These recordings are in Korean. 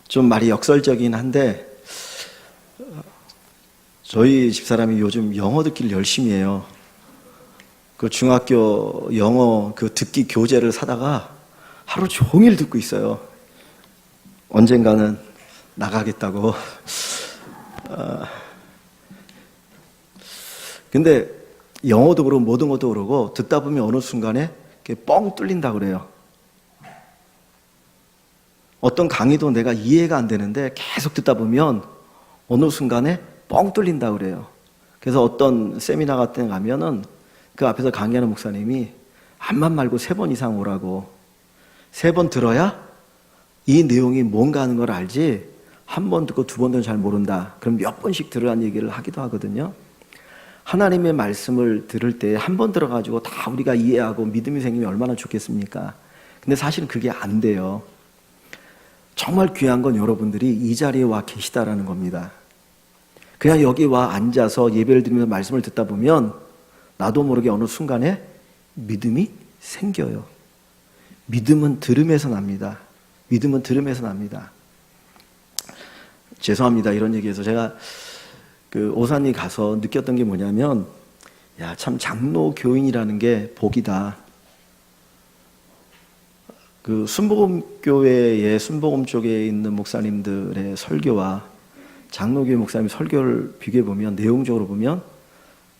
좀 말이 역설적이긴 한데 저희 집사람이 요즘 영어 듣기를 열심히 해요. 그 중학교 영어 그 듣기 교재를 사다가 하루 종일 듣고 있어요. 언젠가는 나가겠다고. 근데 영어도 그러고 모든 것도 그러고 듣다 보면 어느 순간에 뻥 뚫린다 그래요. 어떤 강의도 내가 이해가 안 되는데 계속 듣다 보면 어느 순간에 뻥 뚫린다 그래요. 그래서 어떤 세미나 같은 데 가면은 그 앞에서 강의하는 목사님이 암만 말고 3번 이상 오라고. 3번 들어야 이 내용이 뭔가 하는 걸 알지, 한 번 듣고 2번 듣면 잘 모른다. 그럼 몇 번씩 들으라는 얘기를 하기도 하거든요. 하나님의 말씀을 들을 때 한 번 들어가지고 다 우리가 이해하고 믿음이 생기면 얼마나 좋겠습니까? 근데 사실은 그게 안 돼요. 정말 귀한 건 여러분들이 이 자리에 와 계시다라는 겁니다. 그냥 여기 와 앉아서 예배를 드리면서 말씀을 듣다 보면 나도 모르게 어느 순간에 믿음이 생겨요. 믿음은 들음에서 납니다. 믿음은 들음에서 납니다. 죄송합니다. 이런 얘기해서 제가 그 오산이 가서 느꼈던 게 뭐냐면, 야, 참 장로 교인이라는 게 복이다. 그 순복음교회의 순복음 쪽에 있는 목사님들의 설교와 장로교회 목사님 설교를 비교해 보면, 내용적으로 보면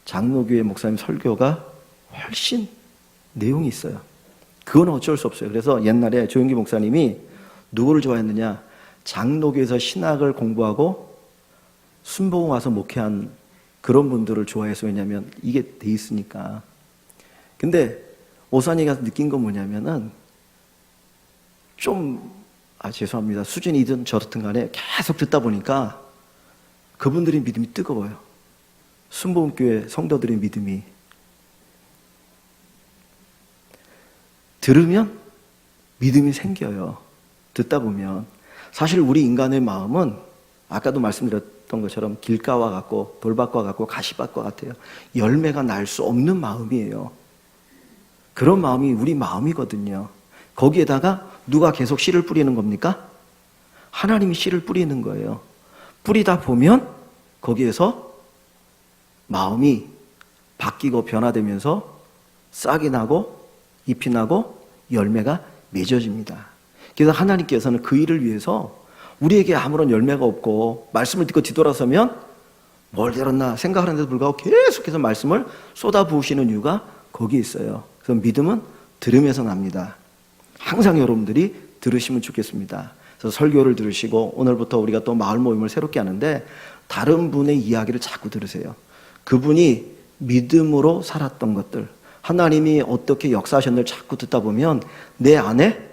장로교회 목사님 설교가 훨씬 내용이 있어요. 그건 어쩔 수 없어요. 그래서 옛날에 조영기 목사님이 누구를 좋아했느냐, 장로교에서 신학을 공부하고 순복음 와서 목회한 그런 분들을 좋아해서. 왜냐하면 이게 돼 있으니까. 근데 오산이 가서 느낀 건 뭐냐면은 죄송합니다. 수준이든 저렇든 간에 계속 듣다 보니까 그분들의 믿음이 뜨거워요. 순복음교회 성도들의 믿음이. 들으면 믿음이 생겨요. 듣다 보면. 사실 우리 인간의 마음은 아까도 말씀드렸던 것처럼 길가와 같고 돌밭과 같고 가시밭과 같아요. 열매가 날 수 없는 마음이에요. 그런 마음이 우리 마음이거든요. 거기에다가 누가 계속 씨를 뿌리는 겁니까? 하나님이 씨를 뿌리는 거예요. 뿌리다 보면 거기에서 마음이 바뀌고 변화되면서 싹이 나고 잎이 나고 열매가 맺어집니다. 그래서 하나님께서는 그 일을 위해서 우리에게 아무런 열매가 없고 말씀을 듣고 뒤돌아서면 뭘 들었나 생각하는데도 불구하고 계속해서 말씀을 쏟아부으시는 이유가 거기에 있어요. 그래서 믿음은 들으면서 납니다. 항상 여러분들이 들으시면 좋겠습니다. 그래서 설교를 들으시고 오늘부터 우리가 또 마을 모임을 새롭게 하는데 다른 분의 이야기를 자꾸 들으세요. 그분이 믿음으로 살았던 것들, 하나님이 어떻게 역사하셨는지 자꾸 듣다 보면 내 안에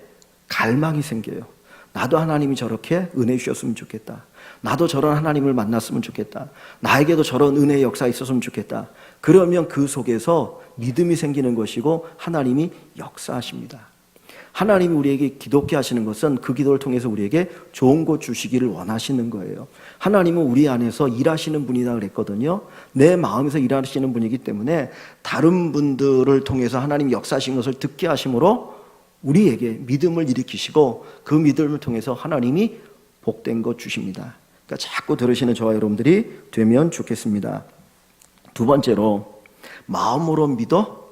갈망이 생겨요. 나도 하나님이 저렇게 은혜 주셨으면 좋겠다. 나도 저런 하나님을 만났으면 좋겠다. 나에게도 저런 은혜의 역사가 있었으면 좋겠다. 그러면 그 속에서 믿음이 생기는 것이고 하나님이 역사하십니다. 하나님이 우리에게 기도케 하시는 것은 그 기도를 통해서 우리에게 좋은 것 주시기를 원하시는 거예요. 하나님은 우리 안에서 일하시는 분이다 그랬거든요. 내 마음에서 일하시는 분이기 때문에 다른 분들을 통해서 하나님이 역사하신 것을 듣게 하심으로 우리에게 믿음을 일으키시고 그 믿음을 통해서 하나님이 복된 것 주십니다. 그러니까 자꾸 들으시는 저와 여러분들이 되면 좋겠습니다. 두 번째로, 마음으로 믿어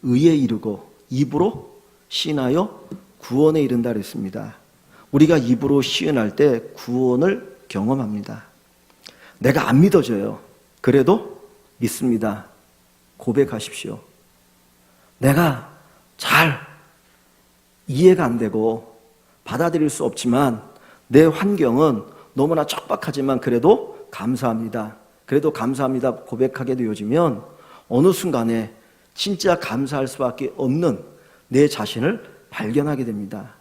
의에 이르고 입으로 시인하여 구원에 이른다 그랬습니다. 우리가 입으로 시인할 때 구원을 경험합니다. 내가 안 믿어져요. 그래도 믿습니다. 고백하십시오. 내가 잘 이해가 안 되고 받아들일 수 없지만 내 환경은 너무나 척박하지만 그래도 감사합니다. 그래도 감사합니다 고백하게 되어지면 어느 순간에 진짜 감사할 수밖에 없는 내 자신을 발견하게 됩니다.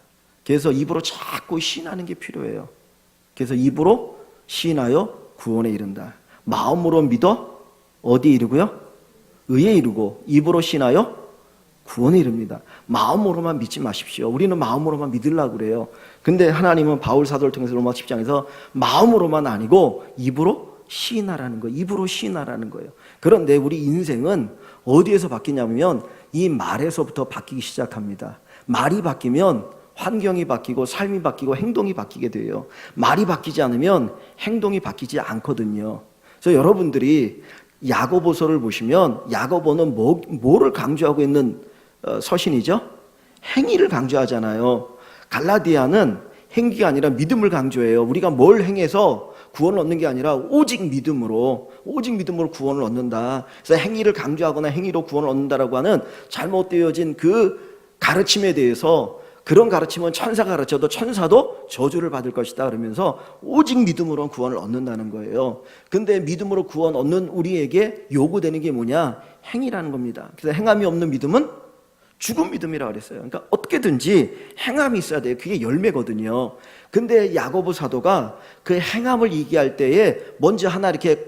그래서 입으로 자꾸 시인하는 게 필요해요. 그래서 입으로 시인하여 구원에 이른다. 마음으로 믿어 어디 이르고요? 의에 이르고 입으로 시인하여 구원에 이릅니다. 마음으로만 믿지 마십시오. 우리는 마음으로만 믿으려고 그래요. 근데 하나님은 바울 사도를 통해서 로마 10장에서 마음으로만 아니고 입으로 시인하라는 거예요. 입으로 시인하라는 거예요. 그런데 우리 인생은 어디에서 바뀌냐면 이 말에서부터 바뀌기 시작합니다. 말이 바뀌면 환경이 바뀌고 삶이 바뀌고 행동이 바뀌게 돼요. 말이 바뀌지 않으면 행동이 바뀌지 않거든요. 그래서 여러분들이 야고보서를 보시면 야고보는 뭐를 강조하고 있는 서신이죠? 행위를 강조하잖아요. 갈라디아는 행위가 아니라 믿음을 강조해요. 우리가 뭘 행해서 구원을 얻는 게 아니라 오직 믿음으로 구원을 얻는다. 그래서 행위를 강조하거나 행위로 구원을 얻는다라고 하는 잘못되어진 그 가르침에 대해서, 그런 가르침은 천사가 가르쳐도 천사도 저주를 받을 것이다 그러면서 오직 믿음으로 구원을 얻는다는 거예요. 근데 믿음으로 구원 얻는 우리에게 요구되는 게 뭐냐? 행위라는 겁니다. 그래서 행함이 없는 믿음은 죽은 믿음이라고 그랬어요. 그러니까 어떻게든지 행함이 있어야 돼요. 그게 열매거든요. 근데 야고보 사도가 그 행함을 얘기할 때에 먼저 하나 이렇게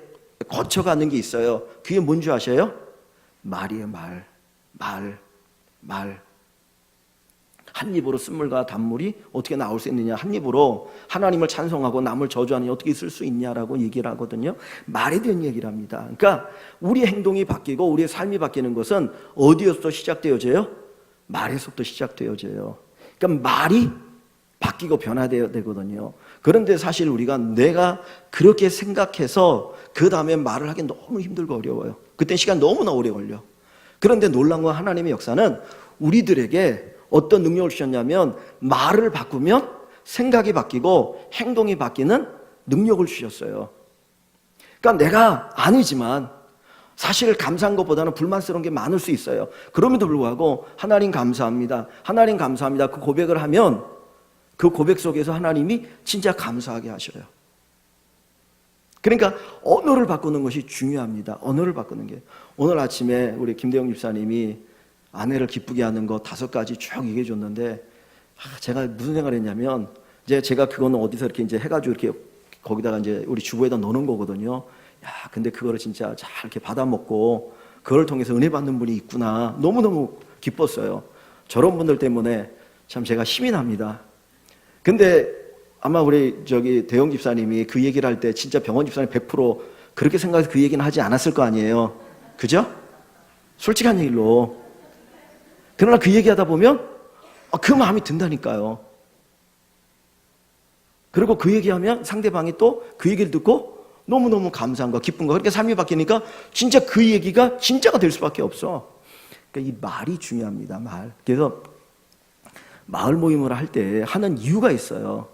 거쳐가는 게 있어요. 그게 뭔지 아셔요? 말이에요. 말. 한 입으로 쓴물과 단물이 어떻게 나올 수 있느냐? 한 입으로 하나님을 찬송하고 남을 저주하느니 어떻게 있을 수 있냐라고 얘기를 하거든요. 말에 대한 얘기를 합니다. 그러니까 우리 행동이 바뀌고 우리의 삶이 바뀌는 것은 어디에서부터 시작되어져요? 말에서부터 시작되어져요. 그러니까 말이 바뀌고 변화되어야 되거든요. 그런데 사실 우리가 내가 그렇게 생각해서 그 다음에 말을 하기 너무 힘들고 어려워요. 그때 시간 너무나 오래 걸려. 그런데 놀라운 건 하나님의 역사는 우리들에게 어떤 능력을 주셨냐면 말을 바꾸면 생각이 바뀌고 행동이 바뀌는 능력을 주셨어요. 그러니까 내가 아니지만 사실 감사한 것보다는 불만스러운 게 많을 수 있어요. 그럼에도 불구하고 하나님 감사합니다. 그 고백을 하면 그 고백 속에서 하나님이 진짜 감사하게 하셔요. 그러니까 언어를 바꾸는 것이 중요합니다. 언어를 바꾸는 게. 오늘 아침에 우리 김대영 집사님이 아내를 기쁘게 하는 거 5가지 쭉 얘기해 줬는데, 제가 무슨 생각을 했냐면, 이제 제가 그거는 어디서 이렇게 이제 해가지고 이렇게 거기다가 이제 우리 주부에다 넣는 거거든요. 야, 근데 그거를 진짜 잘 이렇게 받아먹고 그걸 통해서 은혜 받는 분이 있구나. 너무너무 기뻤어요. 저런 분들 때문에 참 제가 힘이 납니다. 근데 아마 우리 대영 집사님이 그 얘기를 할 때 진짜 병원 집사님 100% 그렇게 생각해서 그 얘기는 하지 않았을 거 아니에요. 그죠? 솔직한 얘기로. 그러나 그 얘기하다 보면 그 마음이 든다니까요. 그리고 그 얘기하면 상대방이 또 그 얘기를 듣고 너무너무 감사한 거, 기쁜 거, 그렇게 삶이 바뀌니까 진짜 그 얘기가 진짜가 될 수밖에 없어. 그러니까 이 말이 중요합니다. 말. 그래서 마을 모임을 할 때 하는 이유가 있어요.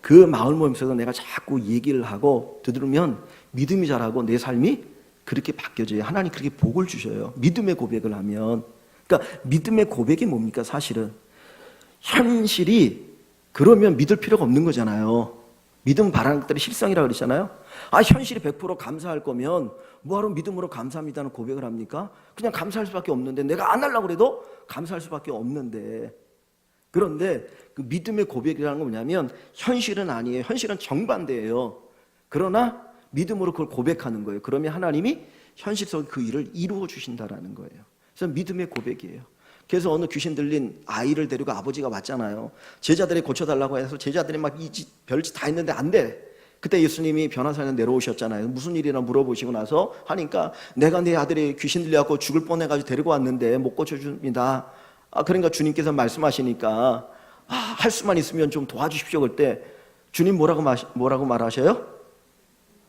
그 마을 모임 속에서 내가 자꾸 얘기를 하고 들으면 믿음이 자라고 내 삶이 그렇게 바뀌어져요. 하나님 그렇게 복을 주셔요. 믿음의 고백을 하면. 그러니까 믿음의 고백이 뭡니까? 사실은 현실이 그러면 믿을 필요가 없는 거잖아요. 믿음 바라는 것들이 실상이라고 그러잖아요. 현실이 100% 감사할 거면 뭐하러 믿음으로 감사합니다는 고백을 합니까? 그냥 감사할 수밖에 없는데, 내가 안 하려고 해도 감사할 수밖에 없는데. 그런데 그 믿음의 고백이라는 건 뭐냐면 현실은 아니에요. 현실은 정반대예요. 그러나 믿음으로 그걸 고백하는 거예요. 그러면 하나님이 현실 속에 그 일을 이루어 주신다라는 거예요. 그래서 믿음의 고백이에요. 그래서 어느 귀신 들린 아이를 데리고 아버지가 왔잖아요. 제자들이 고쳐달라고 해서 제자들이 막 별짓 다 했는데 안 돼. 그때 예수님이 변화산에 내려오셨잖아요. 무슨 일이나 물어보시고 나서 하니까 내가 내 아들이 귀신 들려갖고 죽을 뻔해가지고 데리고 왔는데 못 고쳐줍니다. 그러니까 주님께서 말씀하시니까 할 수만 있으면 좀 도와주십시오. 그때 주님 뭐라고 말하셔요?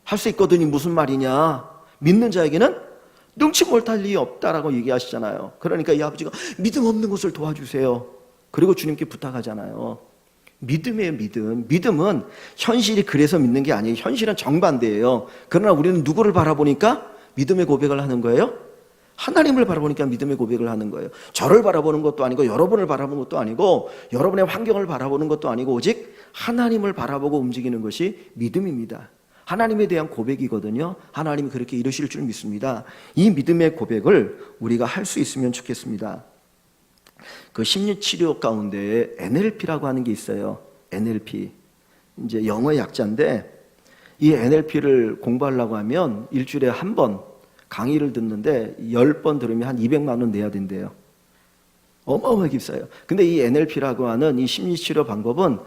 할 수 있거든요. 무슨 말이냐? 믿는 자에게는 능치 못할 일이 없다라고 얘기하시잖아요. 그러니까 이 아버지가 믿음 없는 것을 도와주세요. 그리고 주님께 부탁하잖아요. 믿음이에요, 믿음. 믿음은 현실이 그래서 믿는 게 아니에요. 현실은 정반대예요. 그러나 우리는 누구를 바라보니까 믿음의 고백을 하는 거예요? 하나님을 바라보니까 믿음의 고백을 하는 거예요. 저를 바라보는 것도 아니고 여러분을 바라보는 것도 아니고 여러분의 환경을 바라보는 것도 아니고 오직 하나님을 바라보고 움직이는 것이 믿음입니다. 하나님에 대한 고백이거든요. 하나님이 그렇게 이루실 줄 믿습니다. 이 믿음의 고백을 우리가 할 수 있으면 좋겠습니다. 그 심리치료 가운데 NLP라고 하는 게 있어요. NLP. 이제 영어의 약자인데 이 NLP를 공부하려고 하면 일주일에 한 번 강의를 듣는데 10번 들으면 한 200만 원 내야 된대요. 어마어마하게 비싸요. 근데 이 NLP라고 하는 이 심리치료 방법은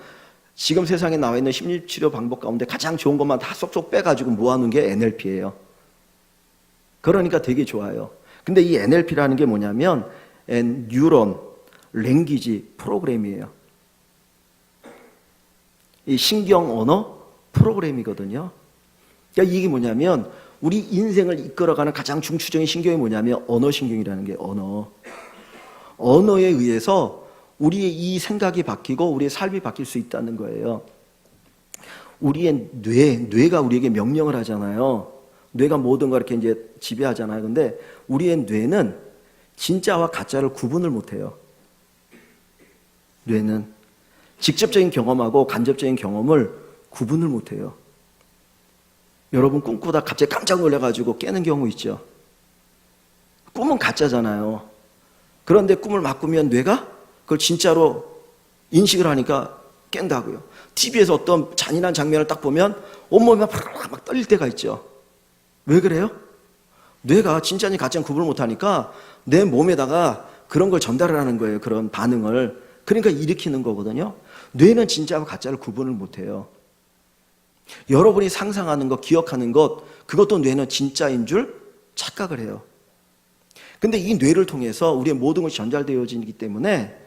지금 세상에 나와 있는 심리치료 방법 가운데 가장 좋은 것만 다 쏙쏙 빼가지고 모아놓은 게 NLP예요. 그러니까 되게 좋아요. 근데 이 NLP라는 게 뭐냐면 뉴런 랭귀지 프로그램이에요. 이 신경 언어 프로그램이거든요. 그러니까 이게 뭐냐면 우리 인생을 이끌어가는 가장 중추적인 신경이 뭐냐면 언어신경이라는 게 언어에 의해서 우리의 이 생각이 바뀌고 우리의 삶이 바뀔 수 있다는 거예요. 우리의 뇌가 우리에게 명령을 하잖아요. 뇌가 모든 걸 이렇게 이제 지배하잖아요. 근데 우리의 뇌는 진짜와 가짜를 구분을 못해요. 뇌는 직접적인 경험하고 간접적인 경험을 구분을 못해요. 여러분 꿈꾸다 갑자기 깜짝 놀라가지고 깨는 경우 있죠. 꿈은 가짜잖아요. 그런데 꿈을 막 꾸면 뇌가 그걸 진짜로 인식을 하니까 깬다고요. TV에서 어떤 잔인한 장면을 딱 보면 온몸이 막 떨릴 때가 있죠. 왜 그래요? 뇌가 진짜인지 가짜인지 구분을 못하니까 내 몸에다가 그런 걸 전달을 하는 거예요. 그런 반응을. 그러니까 일으키는 거거든요. 뇌는 진짜와 가짜를 구분을 못해요. 여러분이 상상하는 것, 기억하는 것, 그것도 뇌는 진짜인 줄 착각을 해요. 근데 이 뇌를 통해서 우리의 모든 것이 전달되어지기 때문에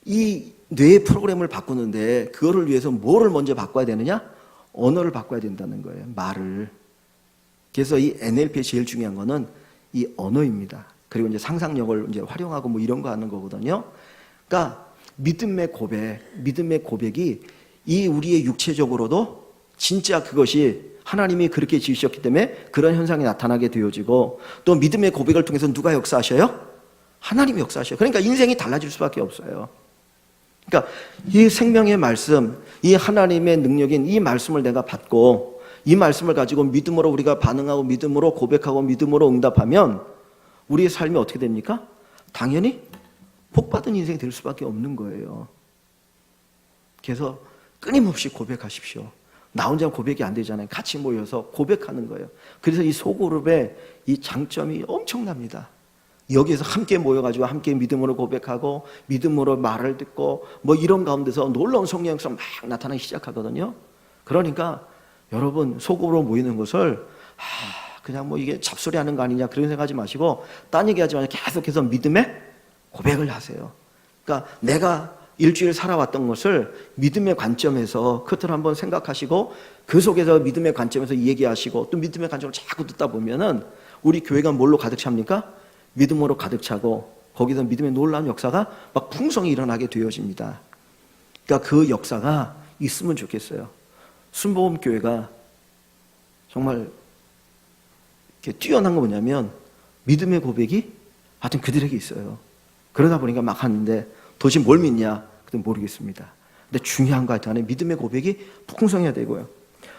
이 뇌의 프로그램을 바꾸는데 그거를 위해서 뭐를 먼저 바꿔야 되느냐? 언어를 바꿔야 된다는 거예요. 말을. 그래서 이 NLP의 제일 중요한 거는 이 언어입니다. 그리고 이제 상상력을 이제 활용하고 뭐 이런 거 하는 거거든요. 그러니까 믿음의 고백이 이 우리의 육체적으로도 진짜 그것이 하나님이 그렇게 지으셨기 때문에 그런 현상이 나타나게 되어지고 또 믿음의 고백을 통해서 누가 역사하셔요? 하나님이 역사하셔요. 그러니까 인생이 달라질 수밖에 없어요. 그러니까 이 생명의 말씀, 이 하나님의 능력인 이 말씀을 내가 받고 이 말씀을 가지고 믿음으로 우리가 반응하고 믿음으로 고백하고 믿음으로 응답하면 우리의 삶이 어떻게 됩니까? 당연히 복받은 인생이 될 수밖에 없는 거예요. 그래서 끊임없이 고백하십시오. 나 혼자 고백이 안 되잖아요. 같이 모여서 고백하는 거예요. 그래서 이 소그룹의 이 장점이 엄청납니다. 여기에서 함께 모여가지고 함께 믿음으로 고백하고 믿음으로 말을 듣고 뭐 이런 가운데서 놀라운 성령 역사가 막 나타나기 시작하거든요. 그러니까 여러분 소그룹으로 모이는 것을 그냥 뭐 이게 잡소리 하는 거 아니냐 그런 생각하지 마시고 딴 얘기하지 마시고 계속해서 믿음의 고백을 하세요. 그러니까 내가 일주일 살아왔던 것을 믿음의 관점에서 그것을 한번 생각하시고 그 속에서 믿음의 관점에서 얘기하시고 또 믿음의 관점을 자꾸 듣다 보면은 우리 교회가 뭘로 가득 찹니까? 믿음으로 가득 차고 거기서 믿음의 놀라운 역사가 막 풍성히 일어나게 되어집니다. 그러니까 그 역사가 있으면 좋겠어요. 순복음교회가 정말 이렇게 뛰어난 거 뭐냐면 믿음의 고백이 하여튼 그들에게 있어요. 그러다 보니까 막 하는데 도대체 뭘 믿냐? 그건 모르겠습니다. 근데 중요한 거 하여튼 믿음의 고백이 풍성해야 되고요.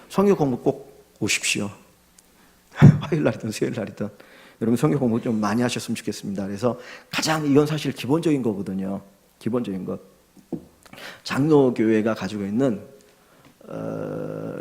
성경 공부 꼭 오십시오. 화요일 날이든 수요일 날이든 여러분 성경 공부 좀 많이 하셨으면 좋겠습니다. 그래서 가장 이건 사실 기본적인 거거든요. 기본적인 것. 장로교회가 가지고 있는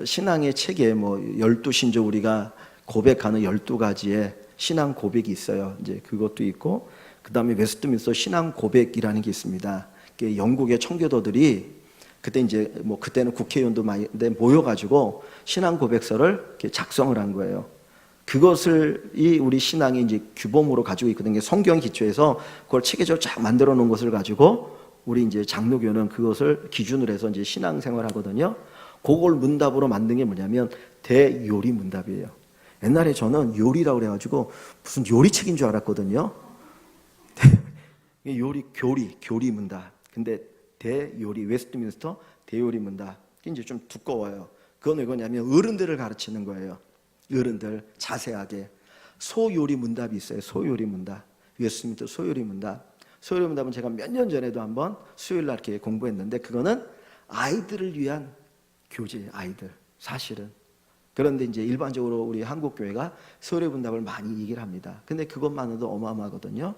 신앙의 체계 뭐 12신조 우리가 고백하는 12가지의 신앙 고백이 있어요. 이제 그것도 있고 그다음에 웨스트민스터 신앙 고백이라는 게 있습니다. 영국의 청교도들이 그때 이제 뭐 그때는 국회의원도 많이 모여가지고 신앙 고백서를 이렇게 작성을 한 거예요. 그것을 우리 신앙이 이제 규범으로 가지고 있거든요. 성경 기초에서 그걸 체계적으로 쫙 만들어 놓은 것을 가지고 우리 이제 장로교는 그것을 기준으로 해서 이제 신앙생활 하거든요. 그걸 문답으로 만든 게 뭐냐면 대요리 문답이에요. 옛날에 저는 요리라고 그래가지고 무슨 요리책인 줄 알았거든요. 교리 문답. 근데 대요리 웨스트민스터 대요리 문답. 이제 좀 두꺼워요. 그건 왜 그러냐면 어른들을 가르치는 거예요. 어른들 자세하게. 소요리 문답이 있어요. 소요리 문답. 웨스트민스터 소요리 문답. 소요리 문답은 제가 몇 년 전에도 한번 수요일 날 이렇게 공부했는데 그거는 아이들을 위한 교재, 아이들 사실은. 그런데 이제 일반적으로 우리 한국 교회가 소요리 문답을 많이 얘기를 합니다. 근데 그것만으로도 어마어마하거든요.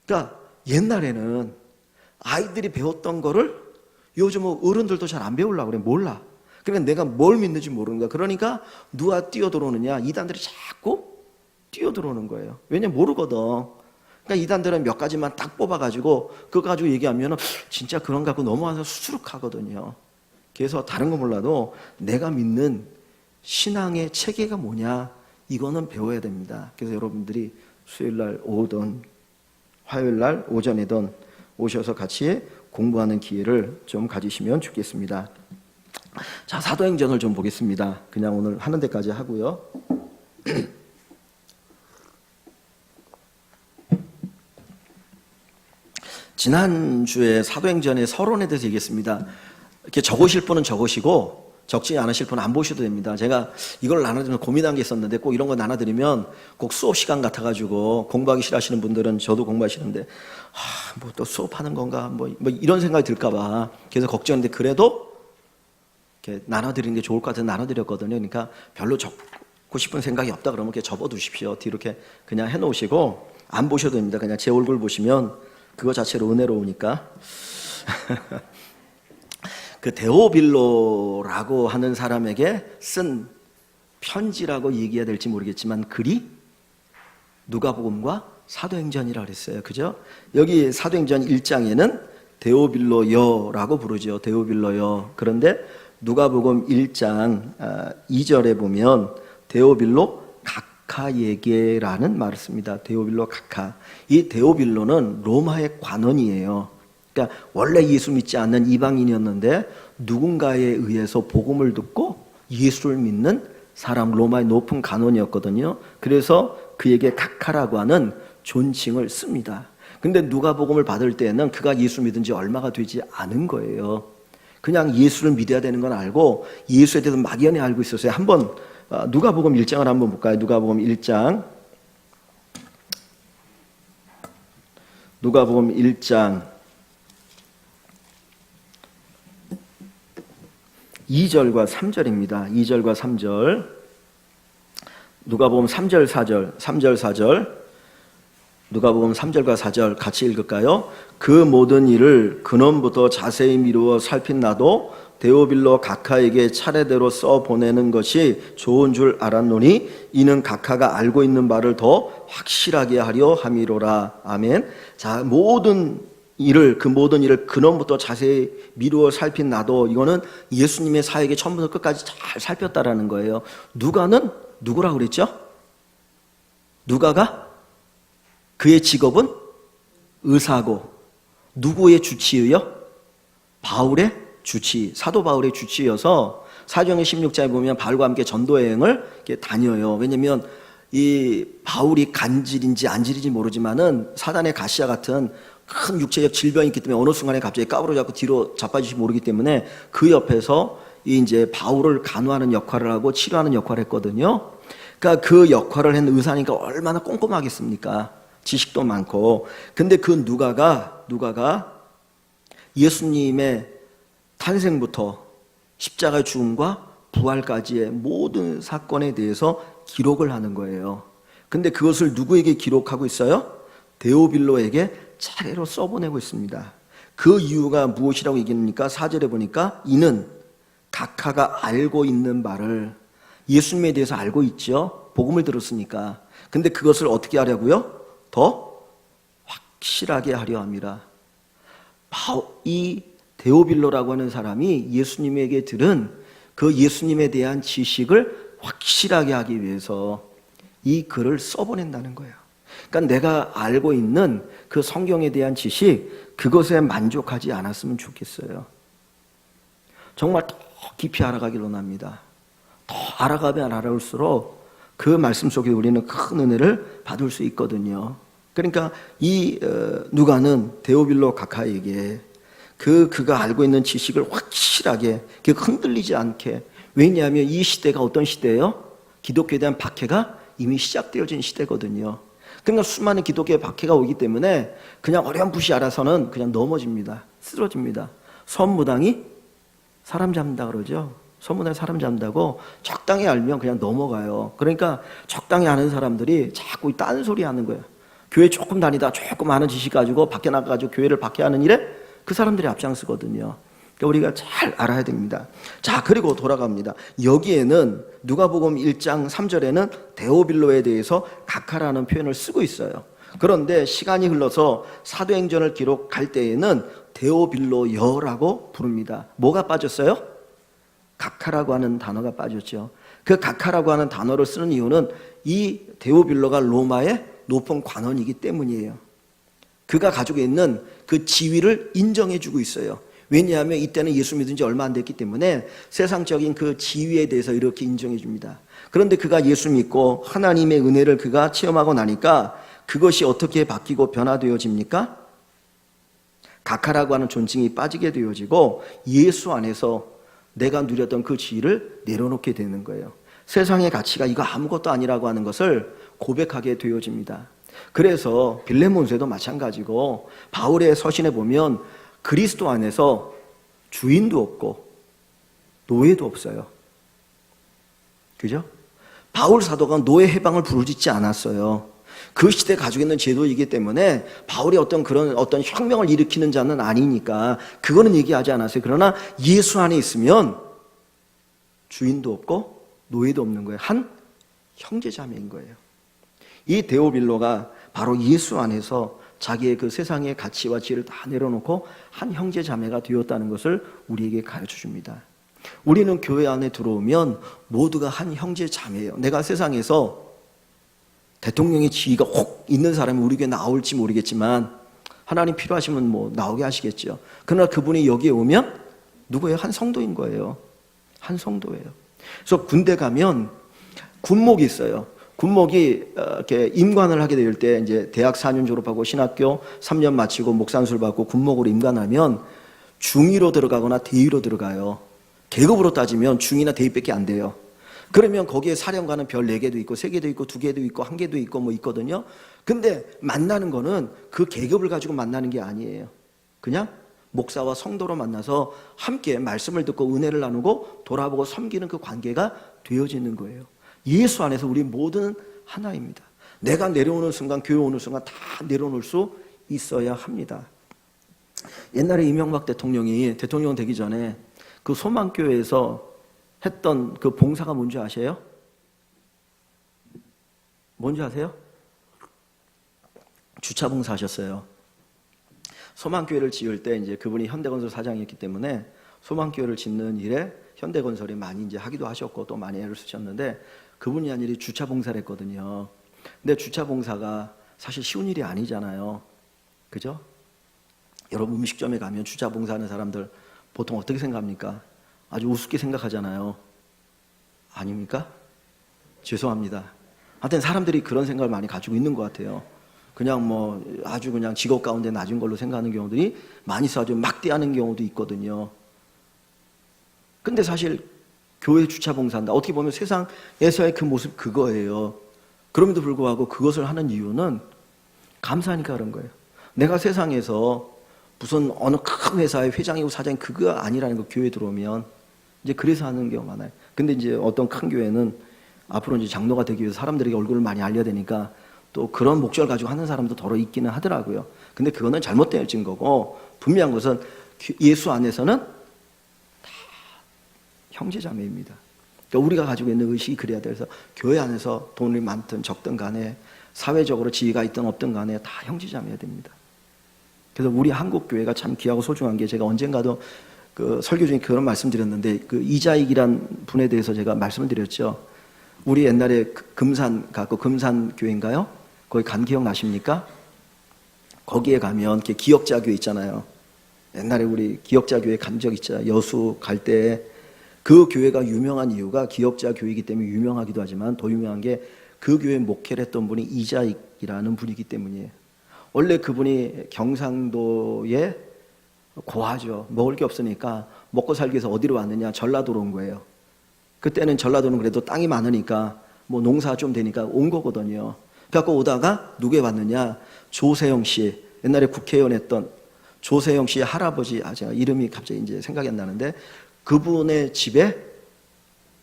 그러니까 옛날에는 아이들이 배웠던 거를 요즘 어른들도 잘 안 배우려고 그래. 몰라. 그러니까 내가 뭘 믿는지 모르는 거야. 그러니까 누가 뛰어들어오느냐? 이단들이 자꾸 뛰어들어오는 거예요. 왜냐면 모르거든. 그러니까 이단들은 몇 가지만 딱 뽑아가지고 그거 가지고 얘기하면 진짜 그런 거 갖고 넘어와서 수두룩하거든요. 그래서 다른 거 몰라도 내가 믿는 신앙의 체계가 뭐냐? 이거는 배워야 됩니다. 그래서 여러분들이 수요일 날 오든 화요일 날 오전이든 오셔서 같이 공부하는 기회를 좀 가지시면 좋겠습니다. 자, 사도행전을 좀 보겠습니다. 그냥 오늘 하는 데까지 하고요. 지난주에 사도행전의 서론에 대해서 얘기했습니다. 이렇게 적으실 분은 적으시고 적지 않으실 분은 안 보셔도 됩니다. 제가 이걸 나눠드리면 고민한 게 있었는데 꼭 이런 거 나눠드리면 꼭 수업 시간 같아가지고 공부하기 싫어하시는 분들은 저도 공부하시는데 뭐 또 수업하는 건가 뭐 이런 생각이 들까봐 그래서 걱정했는데 그래도 이렇게 나눠드리는 게 좋을 것 같아서 나눠드렸거든요. 그러니까 별로 적고 싶은 생각이 없다 그러면 이렇게 접어두십시오. 뒤로 이렇게 그냥 해놓으시고 안 보셔도 됩니다. 그냥 제 얼굴 보시면 그거 자체로 은혜로우니까. 그 데오빌로라고 하는 사람에게 쓴 편지라고 얘기해야 될지 모르겠지만 글이 누가복음과 사도행전이라 그랬어요. 그죠? 여기 사도행전 1장에는 데오빌로여라고 부르죠. 데오빌로여. 그런데 누가복음 1장 2절에 보면 데오빌로 각하에게라는 말을 씁니다. 데오빌로 각하. 이 데오빌로는 로마의 관원이에요. 그러니까 원래 예수 믿지 않는 이방인이었는데 누군가에 의해서 복음을 듣고 예수를 믿는 사람, 로마의 높은 관원이었거든요. 그래서 그에게 각하라고 하는 존칭을 씁니다. 근데 누가복음을 받을 때는 그가 예수 믿은 지 얼마가 되지 않은 거예요. 그냥 예수를 믿어야 되는 건 알고 예수에 대해서 막연히 알고 있었어요. 한번 누가복음 1장을 한번 볼까요? 누가복음 1장. 누가복음 1장 2절과 3절입니다. 2절과 3절. 누가복음 3절 4절. 3절 4절. 누가복음 3절과 4절 같이 읽을까요? 그 모든 일을 근원부터 자세히 미루어 살핀 나도 데오빌로 각하에게 차례대로 써보내는 것이 좋은 줄 알았노니 이는 각하가 알고 있는 바를 더 확실하게 하려 함이로라. 아멘. 자, 그 모든 일을 근원부터 자세히 미루어 살핀 나도, 이거는 예수님의 사역에 처음부터 끝까지 잘 살폈다라는 거예요. 누가는 누구라고 그랬죠? 누가가 그의 직업은 의사고 누구의 주치의요? 바울의 주치, 사도 바울의 주치여서 사도행전 16장에 보면 바울과 함께 전도여행을 다녀요. 왜냐면 이 바울이 간질인지 안질인지 모르지만은 사단의 가시와 같은 큰 육체적 질병이 있기 때문에 어느 순간에 갑자기 까부러 잡고 뒤로 자빠질지 모르기 때문에 그 옆에서 이제 바울을 간호하는 역할을 하고 치료하는 역할을 했거든요. 그러니까 그 역할을 한 의사니까 얼마나 꼼꼼하겠습니까? 지식도 많고. 근데 그 누가가 예수님의 탄생부터 십자가의 죽음과 부활까지의 모든 사건에 대해서 기록을 하는 거예요. 근데 그것을 누구에게 기록하고 있어요? 데오빌로에게 차례로 써보내고 있습니다. 그 이유가 무엇이라고 얘기합니까? 4절에 보니까 이는 각하가 알고 있는 바를, 예수님에 대해서 알고 있죠. 복음을 들었으니까. 근데 그것을 어떻게 하려고요? 더 확실하게 하려 함이라. 이 데오빌로라고 하는 사람이 예수님에게 들은 그 예수님에 대한 지식을 확실하게 하기 위해서 이 글을 써보낸다는 거예요. 그러니까 내가 알고 있는 그 성경에 대한 지식, 그것에 만족하지 않았으면 좋겠어요. 정말 더 깊이 알아가길 원합니다. 더 알아가면 알아올수록 그 말씀 속에 우리는 큰 은혜를 받을 수 있거든요. 그러니까 이 누가는 데오빌로 각하에게 그가 알고 있는 지식을 확실하게 흔들리지 않게, 왜냐하면 이 시대가 어떤 시대예요? 기독교에 대한 박해가 이미 시작되어진 시대거든요. 그러니까 수많은 기독교의 박해가 오기 때문에 그냥 어렴풋이 알아서는 그냥 넘어집니다. 쓰러집니다. 선무당이 사람 잡는다 그러죠. 선무당이 사람 잡는다고 적당히 알면 그냥 넘어가요. 그러니까 적당히 아는 사람들이 자꾸 딴소리 하는 거예요. 교회 조금 다니다 조금 아는 지식 가지고 밖에 나가가지고 교회를 박해하는 일에 그 사람들이 앞장서거든요. 그러니까 우리가 잘 알아야 됩니다. 자, 그리고 돌아갑니다. 여기에는 누가복음 1장 3절에는 데오빌로에 대해서 각하라는 표현을 쓰고 있어요. 그런데 시간이 흘러서 사도행전을 기록할 때에는 데오빌로여라고 부릅니다. 뭐가 빠졌어요? 각하라고 하는 단어가 빠졌죠. 그 각하라고 하는 단어를 쓰는 이유는 이 데오빌로가 로마의 높은 관원이기 때문이에요. 그가 가지고 있는 그 지위를 인정해주고 있어요. 왜냐하면 이때는 예수 믿은 지 얼마 안 됐기 때문에 세상적인 그 지위에 대해서 이렇게 인정해 줍니다. 그런데 그가 예수 믿고 하나님의 은혜를 그가 체험하고 나니까 그것이 어떻게 바뀌고 변화되어집니까? 각하라고 하는 존칭이 빠지게 되어지고 예수 안에서 내가 누렸던 그 지위를 내려놓게 되는 거예요. 세상의 가치가 이거 아무것도 아니라고 하는 것을 고백하게 되어집니다. 그래서 빌레몬서에도 마찬가지고 바울의 서신에 보면 그리스도 안에서 주인도 없고 노예도 없어요. 그죠? 바울 사도가 노예 해방을 부르짖지 않았어요. 그 시대에 가지고 있는 제도이기 때문에 바울이 어떤 혁명을 일으키는 자는 아니니까 그거는 얘기하지 않았어요. 그러나 예수 안에 있으면 주인도 없고 노예도 없는 거예요. 한 형제자매인 거예요. 이 데오빌로가 바로 예수 안에서 자기의 그 세상의 가치와 지혜를 다 내려놓고 한 형제자매가 되었다는 것을 우리에게 가르쳐 줍니다. 우리는 교회 안에 들어오면 모두가 한 형제자매예요. 내가 세상에서 대통령의 지위가 혹 있는 사람이 우리 교회에 나올지 모르겠지만 하나님 필요하시면 뭐 나오게 하시겠죠. 그러나 그분이 여기에 오면 누구예요? 한 성도인 거예요. 한 성도예요. 그래서 군대 가면 군목이 있어요. 군목이 이렇게 임관을 하게 될 때 이제 대학 4년 졸업하고 신학교 3년 마치고 목산술 받고 군목으로 임관하면 중위로 들어가거나 대위로 들어가요. 계급으로 따지면 중위나 대위밖에 안 돼요. 그러면 거기에 사령관은 별 4개도 있고 3개도 있고 2개도 있고 1개도 있고 뭐 있거든요. 근데 만나는 거는 그 계급을 가지고 만나는 게 아니에요. 그냥 목사와 성도로 만나서 함께 말씀을 듣고 은혜를 나누고 돌아보고 섬기는 그 관계가 되어지는 거예요. 예수 안에서 우리 모두는 하나입니다. 내가 내려오는 순간, 교회 오는 순간 다 내려놓을 수 있어야 합니다. 옛날에 이명박 대통령이 대통령 되기 전에 그 소망교회에서 했던 그 봉사가 뭔지 아세요? 뭔지 아세요? 주차 봉사 하셨어요. 소망교회를 지을 때 이제 그분이 현대건설 사장이었기 때문에 소망교회를 짓는 일에 현대건설이 많이 이제 하기도 하셨고 또 많이 애를 쓰셨는데 그분이 한 일이 주차 봉사를 했거든요. 근데 주차 봉사가 사실 쉬운 일이 아니잖아요. 그죠? 여러분 음식점에 가면 주차 봉사하는 사람들 보통 어떻게 생각합니까? 아주 우습게 생각하잖아요. 아닙니까? 죄송합니다. 하여튼 사람들이 그런 생각을 많이 가지고 있는 것 같아요. 그냥 뭐 아주 그냥 직업 가운데 낮은 걸로 생각하는 경우들이 많이 있어 아주 막대하는 경우도 있거든요. 근데 사실 교회 주차 봉사한다. 어떻게 보면 세상에서의 그 모습 그거예요. 그럼에도 불구하고 그것을 하는 이유는 감사하니까 그런 거예요. 내가 세상에서 무슨 어느 큰 회사의 회장이고 사장이 그거 아니라는 거 교회에 들어오면 이제 그래서 하는 경우가 많아요. 근데 이제 어떤 큰 교회는 앞으로 이제 장로가 되기 위해서 사람들에게 얼굴을 많이 알려야 되니까 또 그런 목적을 가지고 하는 사람도 더러 있기는 하더라고요. 근데 그거는 잘못되어진 거고 분명한 것은 예수 안에서는 다 형제자매입니다. 그러니까 우리가 가지고 있는 의식이 그래야 돼서 교회 안에서 돈이 많든 적든 간에 사회적으로 지위가 있든 없든 간에 다 형제자매야 됩니다. 그래서 우리 한국 교회가 참 귀하고 소중한 게 제가 언젠가도 그 설교 중에 그런 말씀드렸는데 그 이자익이란 분에 대해서 제가 말씀을 드렸죠. 우리 옛날에 금산 갖고 금산 교회인가요? 거기 간 기억 나십니까? 거기에 가면 이렇게 기역자 교회 있잖아요. 옛날에 우리 기역자 교회 간 적 있잖아요. 여수 갈 때 그 교회가 유명한 이유가 기역자 교회이기 때문에 유명하기도 하지만 더 유명한 게 그 교회 목회를 했던 분이 이자익이라는 분이기 때문이에요. 원래 그분이 경상도에 고하죠. 먹을 게 없으니까 먹고 살기 위해서 어디로 왔느냐? 전라도로 온 거예요. 그때는 전라도는 그래도 땅이 많으니까 뭐 농사 좀 되니까 온 거거든요. 그래갖고 오다가 누구에 왔느냐? 조세영 씨, 옛날에 국회의원 했던 조세영 씨의 할아버지, 제가 이름이 갑자기 이제 생각이 안 나는데 그분의 집에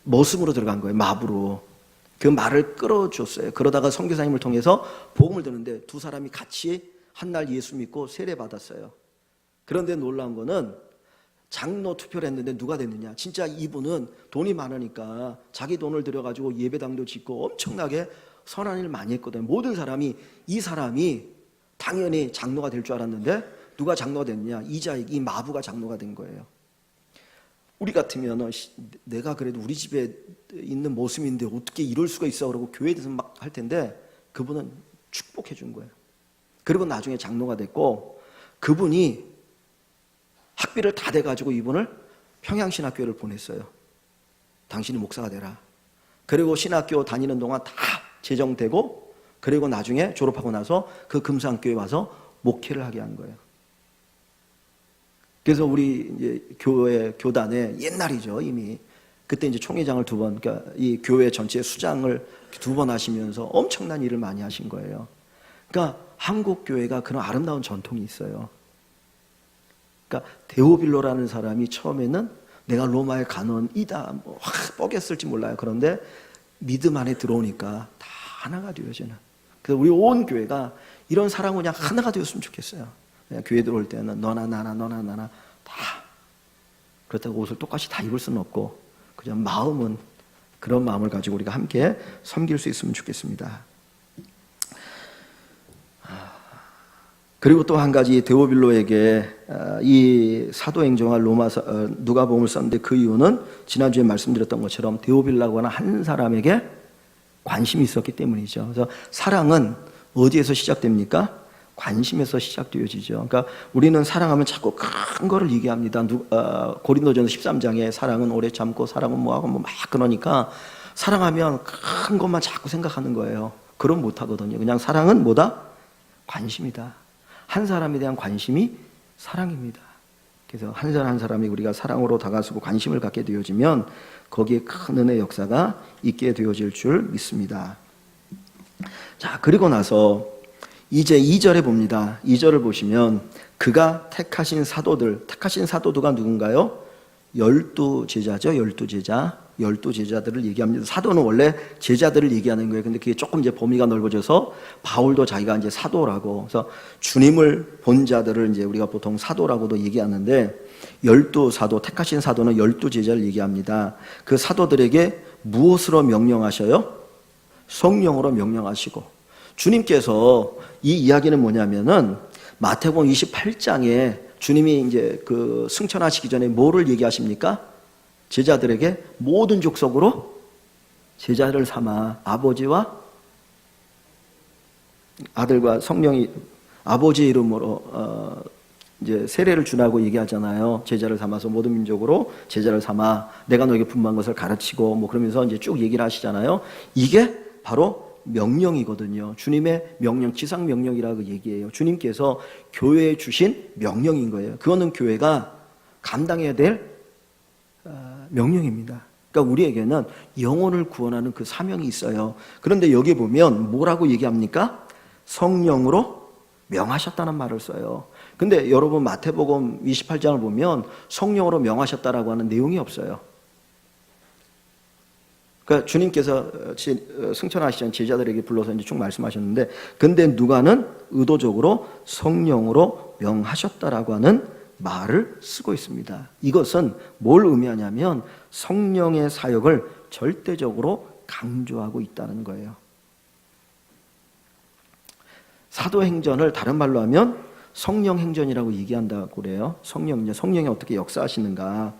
머슴으로 들어간 거예요. 마부로. 그 말을 끌어줬어요. 그러다가 선교사님을 통해서 복음을 듣는데 두 사람이 같이 한날 예수 믿고 세례 받았어요. 그런데 놀라운 거는 장로 투표를 했는데 누가 됐느냐? 진짜 이분은 돈이 많으니까 자기 돈을 들여가지고 예배당도 짓고 엄청나게 선한 일 많이 했거든요. 모든 사람이 이 사람이 당연히 장로가 될 줄 알았는데 누가 장로가 됐느냐? 이자익, 이 마부가 장로가 된 거예요. 우리 같으면 내가 그래도 우리 집에 있는 모습인데 어떻게 이럴 수가 있어? 그러고 교회에 대해서 막 할 텐데 그분은 축복해 준 거예요. 그리고 나중에 장로가 됐고 그분이 학비를 다 대가지고 이분을 평양신학교를 보냈어요. 당신이 목사가 되라. 그리고 신학교 다니는 동안 다 재정되고, 그리고 나중에 졸업하고 나서 그 금산교에 와서 목회를 하게 한 거예요. 그래서 우리 이제 교회 교단에 옛날이죠, 이미. 그때 이제 총회장을 두 번, 그러니까 이 교회 전체 수장을 두 번 하시면서 엄청난 일을 많이 하신 거예요. 그러니까 한국 교회가 그런 아름다운 전통이 있어요. 그러니까 데오빌로라는 사람이 처음에는 내가 로마의 간원이다, 뭐 뻐겼을지 몰라요. 그런데 믿음 안에 들어오니까 다 하나가 되어지는. 그래서 우리 온 교회가 이런 사랑은 그냥 하나가 되었으면 좋겠어요. 그냥 교회 들어올 때는 너나 나나 너나 나나 다. 그렇다고 옷을 똑같이 다 입을 수는 없고, 그냥 마음은 그런 마음을 가지고 우리가 함께 섬길 수 있으면 좋겠습니다. 그리고 또 한 가지, 데오빌로에게 이 사도행전과 누가복음을 썼는데, 그 이유는 지난주에 말씀드렸던 것처럼 데오빌라고 하는 한 사람에게 관심이 있었기 때문이죠. 그래서 사랑은 어디에서 시작됩니까? 관심에서 시작되어지죠. 그러니까 우리는 사랑하면 자꾸 큰 거를 얘기합니다. 고린도전서 13장에 사랑은 오래 참고, 사랑은 뭐하고 뭐 막 그러니까 사랑하면 큰 것만 자꾸 생각하는 거예요. 그럼 못하거든요. 그냥 사랑은 뭐다? 관심이다. 한 사람에 대한 관심이 사랑입니다. 그래서 한 사람 한 사람이 우리가 사랑으로 다가서고 관심을 갖게 되어지면 거기에 큰 은혜 역사가 있게 되어질 줄 믿습니다. 자, 그리고 나서 이제 2절에 봅니다. 2절을 보시면 그가 택하신 사도들가 누군가요? 12제자죠. 12제자. 12제자들을 얘기합니다. 사도는 원래 제자들을 얘기하는 거예요. 근데 그게 조금 이제 범위가 넓어져서 바울도 자기가 이제 사도라고, 그래서 주님을 본 자들을 이제 우리가 보통 사도라고도 얘기하는데, 12사도, 택하신 사도는 12제자를 얘기합니다. 그 사도들에게 무엇으로 명령하셔요? 성령으로 명령하시고, 주님께서 이 이야기는 뭐냐면은 마태복음 28장에 주님이 이제 그 승천하시기 전에 뭐를 얘기하십니까? 제자들에게 모든 족속으로 제자를 삼아 아버지와 아들과 성령이 아버지의 이름으로 이제 세례를 주라고 얘기하잖아요. 제자를 삼아서 모든 민족으로 제자를 삼아 내가 너에게 분부한 것을 가르치고, 뭐 그러면서 이제 쭉 얘기를 하시잖아요. 이게 바로 명령이거든요. 주님의 명령, 지상 명령이라고 얘기해요. 주님께서 교회에 주신 명령인 거예요. 그거는 교회가 감당해야 될 명령입니다. 그러니까 우리에게는 영혼을 구원하는 그 사명이 있어요. 그런데 여기 보면 뭐라고 얘기합니까? 성령으로 명하셨다는 말을 써요. 근데 여러분 마태복음 28장을 보면 성령으로 명하셨다라고 하는 내용이 없어요. 그러니까 주님께서 승천하시기 전 제자들에게 불러서 이제 쭉 말씀하셨는데, 근데 누가는 의도적으로 성령으로 명하셨다라고 하는 말을 쓰고 있습니다. 이것은 뭘 의미하냐면 성령의 사역을 절대적으로 강조하고 있다는 거예요. 사도행전을 다른 말로 하면 성령행전이라고 얘기한다고 그래요. 성령이 어떻게 역사하시는가.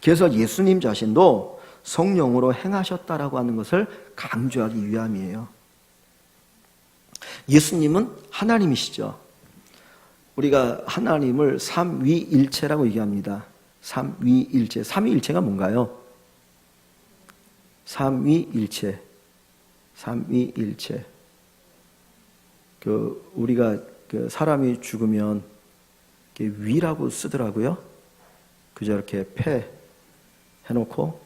그래서 예수님 자신도 성령으로 행하셨다라고 하는 것을 강조하기 위함이에요. 예수님은 하나님이시죠. 우리가 하나님을 삼위일체라고 얘기합니다. 삼위일체. 삼위일체가 뭔가요? 삼위일체. 우리가 사람이 죽으면 위라고 쓰더라고요. 그저 이렇게 폐 해놓고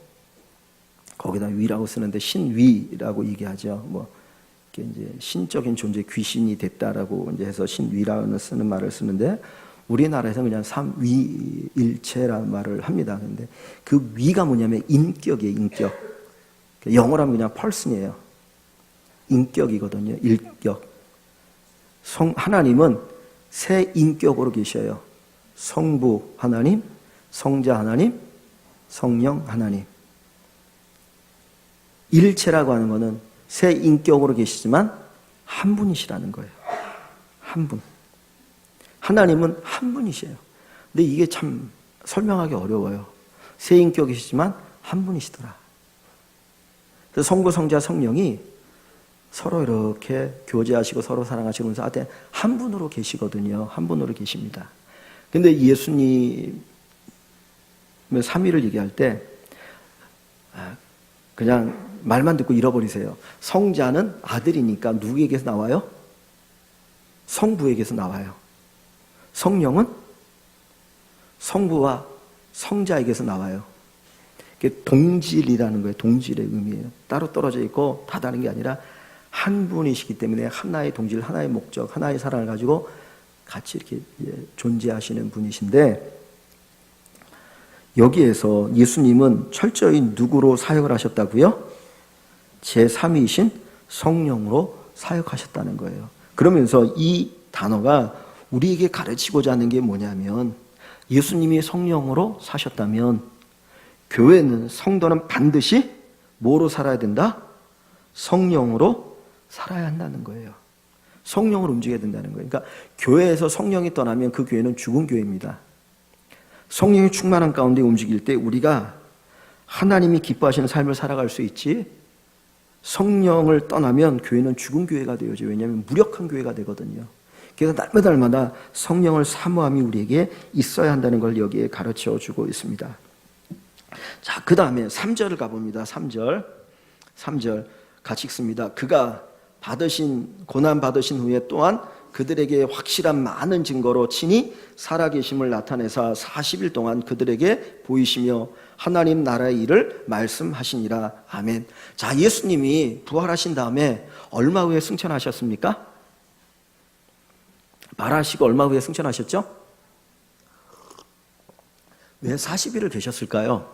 거기다 위라고 쓰는데 신위라고 얘기하죠. 뭐 이제 신적인 존재, 귀신이 됐다라고 이제 해서 신위라는 쓰는 말을 쓰는데, 우리나라에서 그냥 삼위일체라는 말을 합니다. 근데 그 위가 뭐냐면 인격이에요, 인격. 영어로 하면 그냥 펄슨이에요. 인격이거든요, 인격. 하나님은 세 인격으로 계셔요. 성부 하나님, 성자 하나님, 성령 하나님. 일체라고 하는 것은 세 인격으로 계시지만 한 분이시라는 거예요. 한 분. 하나님은 한 분이세요. 근데 이게 참 설명하기 어려워요. 세 인격이시지만 한 분이시더라. 그래서 성부, 성자, 성령이 서로 이렇게 교제하시고 서로 사랑하시면서 한 분으로 계시거든요. 한 분으로 계십니다. 근데 예수님 삼위를 얘기할 때 그냥 말만 듣고 잃어버리세요. 성자는 아들이니까 누구에게서 나와요? 성부에게서 나와요. 성령은 성부와 성자에게서 나와요. 이게 동질이라는 거예요. 동질의 의미예요. 따로 떨어져 있고 다 다른 게 아니라 한 분이시기 때문에 하나의 동질, 하나의 목적, 하나의 사랑을 가지고 같이 이렇게 존재하시는 분이신데, 여기에서 예수님은 철저히 누구로 사역을 하셨다고요? 제3위이신 성령으로 사역하셨다는 거예요. 그러면서 이 단어가 우리에게 가르치고자 하는 게 뭐냐면, 예수님이 성령으로 사셨다면 교회는, 성도는 반드시 뭐로 살아야 된다? 성령으로 살아야 한다는 거예요. 성령으로 움직여야 된다는 거예요. 그러니까 교회에서 성령이 떠나면 그 교회는 죽은 교회입니다. 성령이 충만한 가운데 움직일 때 우리가 하나님이 기뻐하시는 삶을 살아갈 수 있지, 성령을 떠나면 교회는 죽은 교회가 되어져. 왜냐하면 무력한 교회가 되거든요. 그래서 날마다 성령을 사모함이 우리에게 있어야 한다는 걸 여기에 가르쳐 주고 있습니다. 자, 그 다음에 3절을 가봅니다. 3절 같이 읽습니다. 그가 고난 받으신 후에 또한 그들에게 확실한 많은 증거로 친히 살아계심을 나타내사 40일 동안 그들에게 보이시며 하나님 나라의 일을 말씀하시니라. 아멘. 자, 예수님이 부활하신 다음에 얼마 후에 승천하셨습니까? 말하시고 얼마 후에 승천하셨죠? 왜 40일을 계셨을까요?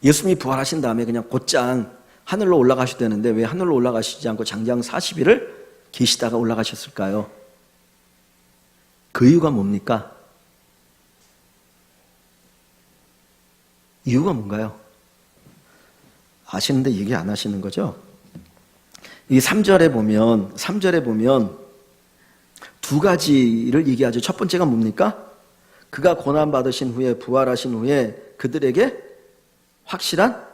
예수님이 부활하신 다음에 그냥 곧장 하늘로 올라가셨다는데 왜 하늘로 올라가시지 않고 장장 40일을 계시다가 올라가셨을까요? 그 이유가 뭡니까? 이유가 뭔가요? 아시는데 얘기 안 하시는 거죠? 이 3절에 보면 두 가지를 얘기하죠. 첫 번째가 뭡니까? 그가 고난받으신 후에, 부활하신 후에 그들에게 확실한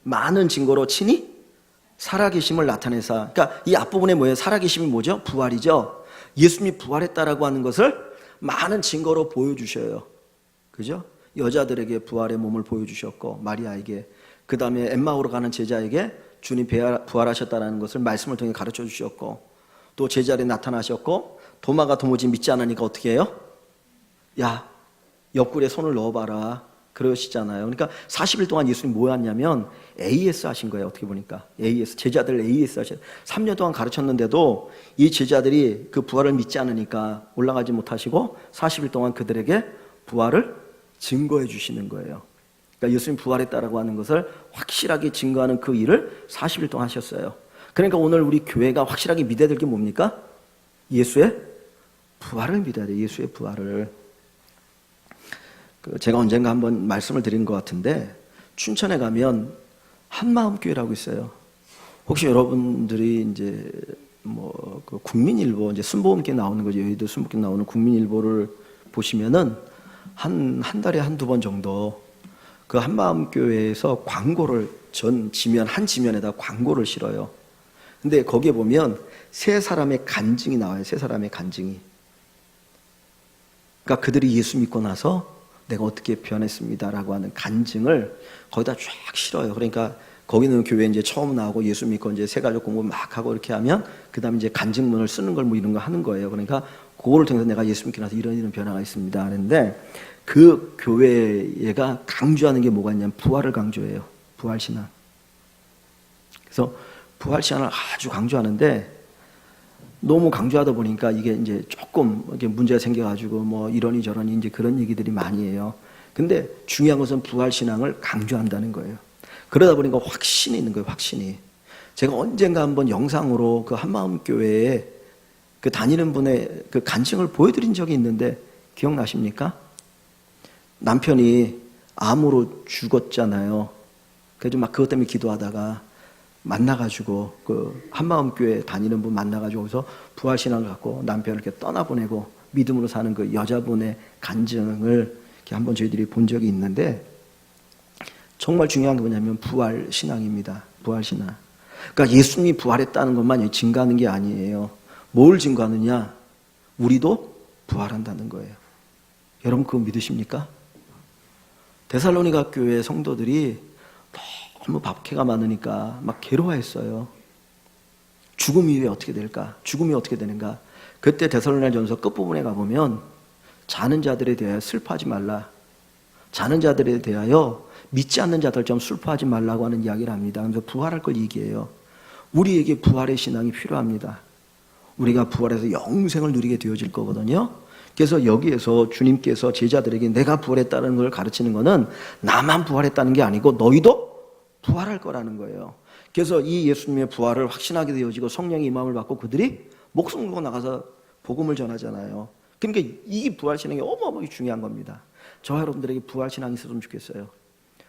많은 증거로 친히 살아계심을 나타내사. 그러니까 이 앞부분에 뭐예요? 살아계심이 뭐죠? 부활이죠. 예수님이 부활했다라고 하는 것을 많은 증거로 보여주셔요. 그죠? 여자들에게 부활의 몸을 보여주셨고, 마리아에게, 그 다음에 엠마오로 가는 제자에게 주님 부활하셨다는 것을 말씀을 통해 가르쳐 주셨고, 또 제자리에 나타나셨고, 도마가 도무지 믿지 않으니까 어떻게 해요? 야, 옆구리에 손을 넣어봐라. 그러시잖아요. 그러니까 40일 동안 예수님 뭐 했냐면 AS 하신 거예요. 어떻게 보니까 AS, 제자들 AS 하셨어요. 3년 동안 가르쳤는데도 이 제자들이 그 부활을 믿지 않으니까 올라가지 못하시고 40일 동안 그들에게 부활을 증거해 주시는 거예요. 그러니까 예수님 부활했다라고 하는 것을 확실하게 증거하는 그 일을 40일 동안 하셨어요. 그러니까 오늘 우리 교회가 확실하게 믿어야 될 게 뭡니까? 예수의 부활을 믿어야 돼요. 예수의 부활을. 제가 언젠가 한번 말씀을 드린 것 같은데, 춘천에 가면 한마음교회라고 있어요. 혹시 여러분들이 이제 그 국민일보, 이제 순복음께 나오는 거죠. 여의도 순복음께 나오는 국민일보를 보시면은 한 달에 한두 번 정도 그 한마음교회에서 광고를 한 지면에다 광고를 실어요. 근데 거기에 보면 세 사람의 간증이 나와요. 세 사람의 간증이. 그러니까 그들이 예수 믿고 나서 내가 어떻게 변했습니다라고 하는 간증을 거기다 쫙 실어요. 그러니까 거기는 교회 이제 처음 나오고 예수 믿고 이제 새가족 공부 막 하고 이렇게 하면 그다음에 이제 간증문을 쓰는 걸 뭐 이런 거 하는 거예요. 그러니까 그거를 통해서 내가 예수 믿고 나서 이런 변화가 있습니다. 하는데 그 교회가 강조하는 게 뭐가 있냐면 부활을 강조해요. 부활 신앙. 그래서 부활 신앙을 아주 강조하는데, 너무 강조하다 보니까 이게 이제 조금 이렇게 문제가 생겨가지고 뭐 이러니 저러니 이제 그런 얘기들이 많이 해요. 근데 중요한 것은 부활 신앙을 강조한다는 거예요. 그러다 보니까 확신이 있는 거예요. 확신이. 제가 언젠가 한번 영상으로 그 한마음교회에 그 다니는 분의 그 간증을 보여드린 적이 있는데 기억나십니까? 남편이 암으로 죽었잖아요. 그래서 막 그것 때문에 기도하다가 만나가지고 그 한마음교회 다니는 분 만나가지고 거기서 부활신앙을 갖고 남편을 이렇게 떠나보내고 믿음으로 사는 그 여자분의 간증을 이렇게 한번 저희들이 본 적이 있는데, 정말 중요한 게 뭐냐면 부활신앙입니다. 부활신앙. 그러니까 예수님이 부활했다는 것만 증거하는 게 아니에요. 뭘 증거하느냐? 우리도 부활한다는 거예요. 여러분 그거 믿으십니까? 데살로니가 교회 성도들이 너무 박해가 많으니까 막 괴로워했어요. 죽음 이후에 어떻게 될까? 죽음이 어떻게 되는가? 그때 데살로니가전서 끝부분에 가보면 자는 자들에 대하여 슬퍼하지 말라. 자는 자들에 대하여 믿지 않는 자들처럼 슬퍼하지 말라고 하는 이야기를 합니다. 그래서 부활할 걸 얘기해요. 우리에게 부활의 신앙이 필요합니다. 우리가 부활해서 영생을 누리게 되어질 거거든요. 그래서 여기에서 주님께서 제자들에게 내가 부활했다는 걸 가르치는 것은 나만 부활했다는 게 아니고 너희도 부활할 거라는 거예요. 그래서 이 예수님의 부활을 확신하게 되어지고 성령의 임함을 받고 그들이 목숨 걸고 나가서 복음을 전하잖아요. 그러니까 이 부활 신앙이 어마어마하게 중요한 겁니다. 저와 여러분들에게 부활 신앙이 있었으면 좋겠어요.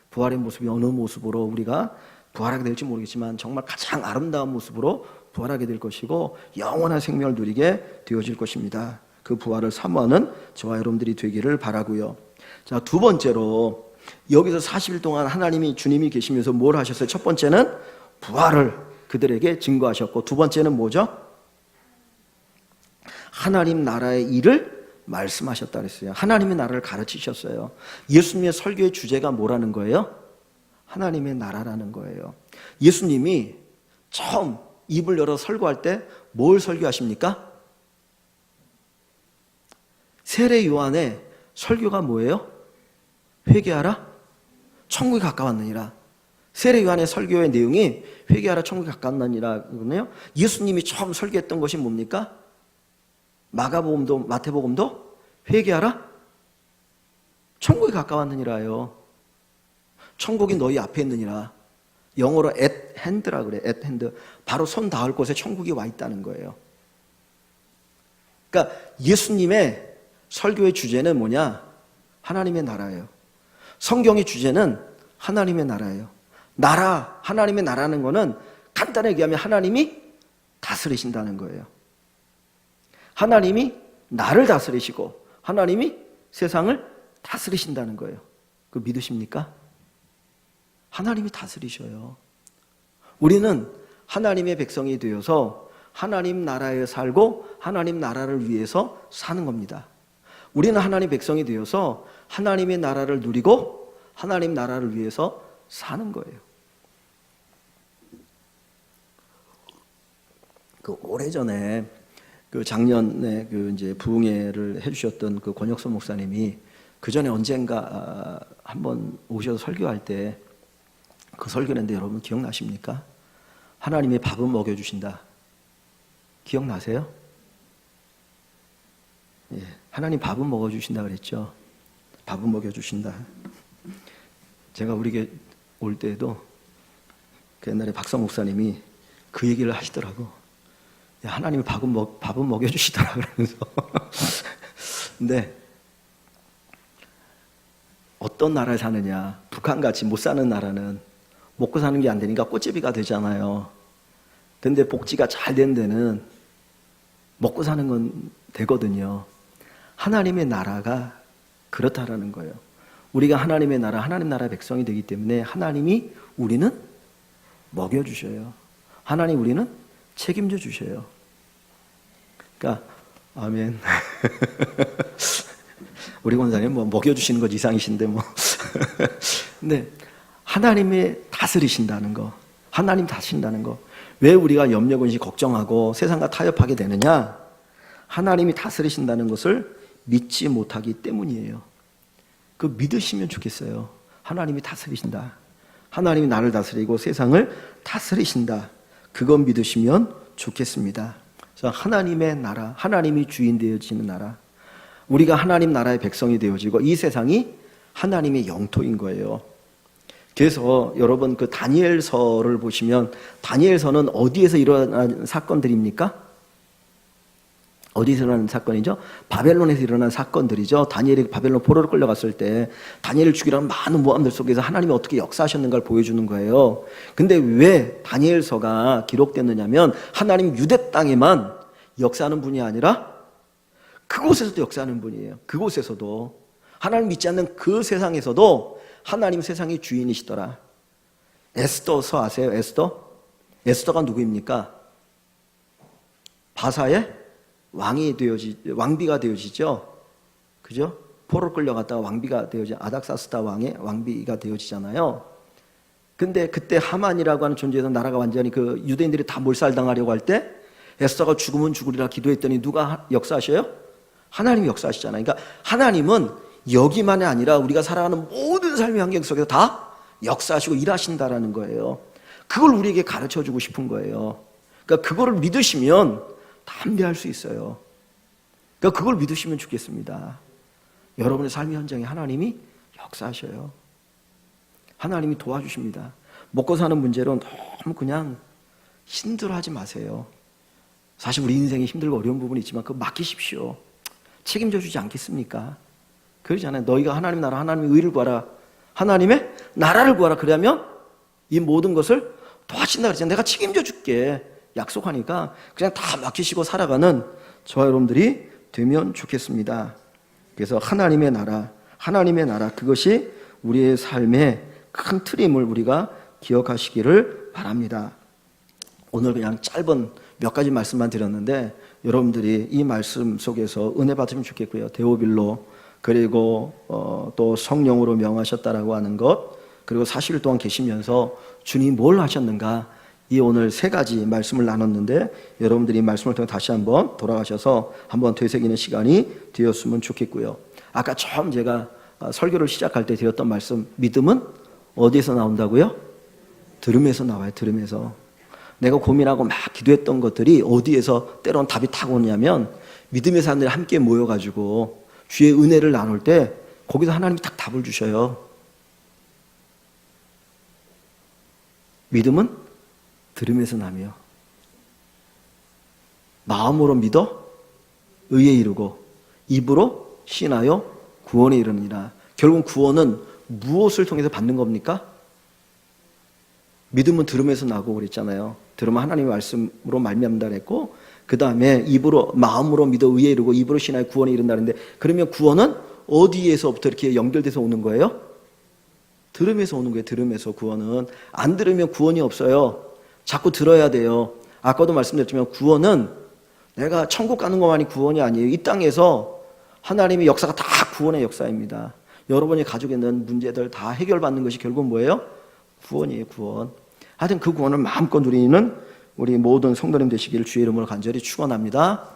부활의 모습이 어느 모습으로 우리가 부활하게 될지 모르겠지만 정말 가장 아름다운 모습으로 부활하게 될 것이고 영원한 생명을 누리게 되어질 것입니다. 그 부활을 사모하는 저와 여러분들이 되기를 바라고요. 자, 두 번째로 여기서 40일 동안 하나님이 주님이 계시면서 뭘 하셨어요? 첫 번째는 부활을 그들에게 증거하셨고 두 번째는 뭐죠? 하나님 나라의 일을 말씀하셨다 그랬어요. 하나님의 나라를 가르치셨어요. 예수님의 설교의 주제가 뭐라는 거예요? 하나님의 나라라는 거예요. 예수님이 처음 입을 열어 설교할 때 뭘 설교하십니까? 세례 요한의 설교가 뭐예요? 회개하라, 천국이 가까웠느니라. 세례 요한의 설교의 내용이 회개하라, 천국이 가까웠느니라 거든요. 예수님이 처음 설교했던 것이 뭡니까? 마가복음도 마태복음도 회개하라, 천국이 가까웠느니라요. 천국이 너희 앞에 있느니라. 영어로 at hand라 그래. at hand. 바로 손 닿을 곳에 천국이 와 있다는 거예요. 그러니까 예수님의 설교의 주제는 뭐냐? 하나님의 나라예요. 성경의 주제는 하나님의 나라예요. 나라, 하나님의 나라는 거는 간단하게 얘기하면 하나님이 다스리신다는 거예요. 하나님이 나를 다스리시고 하나님이 세상을 다스리신다는 거예요. 그거 믿으십니까? 하나님이 다스리셔요. 우리는 하나님의 백성이 되어서 하나님 나라에 살고 하나님 나라를 위해서 사는 겁니다. 우리는 하나님 백성이 되어서 하나님의 나라를 누리고 하나님 나라를 위해서 사는 거예요. 그 오래전에 그 작년에 그 이제 부흥회를 해주셨던 그 권혁선 목사님이 그 전에 언젠가 한번 오셔서 설교할 때 그 설교했는데 여러분 기억나십니까? 하나님이 밥은 먹여주신다. 기억나세요? 예, 하나님 밥은 먹여주신다 그랬죠. 밥은 먹여주신다. 제가 우리 교회 올 때에도 그 옛날에 박사 목사님이 그 얘기를 하시더라고. 야, 하나님이 밥은 먹여주시더라 그러면서. 근데 어떤 나라에 사느냐? 북한같이 못 사는 나라는 먹고 사는 게 안 되니까 꽃제비가 되잖아요. 근데 복지가 잘 된 데는 먹고 사는 건 되거든요. 하나님의 나라가 그렇다라는 거예요. 우리가 하나님의 나라, 하나님 나라의 백성이 되기 때문에 하나님이 우리는 먹여주셔요. 하나님 우리는 책임져 주셔요. 그러니까 아멘. 우리 권사님 뭐 먹여주시는 것 이상이신데 뭐. 근데 하나님이 다스리신다는 거, 하나님 다스린다는 거. 왜 우리가 염려근심 걱정하고 세상과 타협하게 되느냐? 하나님이 다스리신다는 것을 믿지 못하기 때문이에요. 그 믿으시면 좋겠어요. 하나님이 다스리신다. 하나님이 나를 다스리고 세상을 다스리신다. 그건 믿으시면 좋겠습니다. 그래서 하나님의 나라, 하나님이 주인 되어지는 나라, 우리가 하나님 나라의 백성이 되어지고 이 세상이 하나님의 영토인 거예요. 그래서 여러분 그 다니엘서를 보시면 다니엘서는 어디에서 일어난 사건들입니까? 어디서 일어난 사건이죠? 바벨론에서 일어난 사건들이죠. 다니엘이 바벨론 포로로 끌려갔을 때 다니엘을 죽이라는 많은 모함들 속에서 하나님이 어떻게 역사하셨는가를 보여주는 거예요. 근데 왜 다니엘서가 기록됐느냐면 하나님 유대 땅에만 역사하는 분이 아니라 그곳에서도 역사하는 분이에요. 그곳에서도 하나님 믿지 않는 그 세상에서도 하나님 세상의 주인이시더라. 에스더서 아세요? 에스더가 누구입니까? 바사의 왕비가 되어지죠. 그죠? 포로 끌려갔다가 왕비가 되어지 아닥사스다 왕의 왕비가 되어지잖아요. 근데 그때 하만이라고 하는 존재에서 나라가 완전히 그 유대인들이 다 몰살당하려고 할 때 에스더가 죽으면 죽으리라 기도했더니 누가 역사하셔요? 하나님이 역사하시잖아요. 그러니까 하나님은 여기만이 아니라 우리가 살아가는 모든 삶의 환경 속에서 다 역사하시고 일하신다라는 거예요. 그걸 우리에게 가르쳐주고 싶은 거예요. 그러니까 그거를 믿으시면 담대할 수 있어요. 그러니까 그걸 믿으시면 좋겠습니다. 여러분의 삶의 현장에 하나님이 역사하셔요. 하나님이 도와주십니다. 먹고 사는 문제로 너무 그냥 힘들어하지 마세요. 사실 우리 인생에 힘들고 어려운 부분이 있지만 그거 맡기십시오. 책임져 주지 않겠습니까? 그러잖아요. 너희가 하나님 나라, 하나님의 의를 구하라. 하나님의 나라를 구하라. 그러면 이 모든 것을 도와준다 그랬잖아요. 내가 책임져 줄게. 약속하니까 그냥 다 맡기시고 살아가는 저와 여러분들이 되면 좋겠습니다. 그래서 하나님의 나라 그것이 우리의 삶의 큰 틀임을 우리가 기억하시기를 바랍니다. 오늘 그냥 짧은 몇 가지 말씀만 드렸는데 여러분들이 이 말씀 속에서 은혜 받으면 좋겠고요. 데오빌로 그리고 또 성령으로 명하셨다라고 하는 것, 그리고 40일 동안 계시면서 주님 뭘 하셨는가, 이 오늘 세 가지 말씀을 나눴는데 여러분들이 이 말씀을 통해 다시 한번 돌아가셔서 한번 되새기는 시간이 되었으면 좋겠고요. 아까 처음 제가 설교를 시작할 때 드렸던 말씀, 믿음은 어디에서 나온다고요? 들음에서 나와요. 들음에서. 내가 고민하고 막 기도했던 것들이 어디에서 때론 답이 탁 오냐면 믿음의 사람들이 함께 모여가지고 주의 은혜를 나눌 때 거기서 하나님이 딱 답을 주셔요. 믿음은 들음에서 나며 마음으로 믿어 의에 이르고 입으로 신하여 구원에 이르느니라. 결국 구원은 무엇을 통해서 받는 겁니까? 믿음은 들음에서 나고 그랬잖아요. 들으면 하나님의 말씀으로 말미암는다 그랬고, 그 다음에 입으로 마음으로 믿어 의에 이르고 입으로 신하여 구원에 이른다는데, 그러면 구원은 어디에서부터 이렇게 연결돼서 오는 거예요? 들음에서 오는 거예요. 들음에서. 구원은 안 들으면 구원이 없어요. 자꾸 들어야 돼요. 아까도 말씀드렸지만 구원은 내가 천국 가는 것만이 구원이 아니에요. 이 땅에서 하나님의 역사가 다 구원의 역사입니다. 여러분이 가지고 있는 문제들 다 해결받는 것이 결국 뭐예요? 구원이에요. 구원. 하여튼 그 구원을 마음껏 누리는 우리 모든 성도님 되시기를 주의 이름으로 간절히 축원합니다.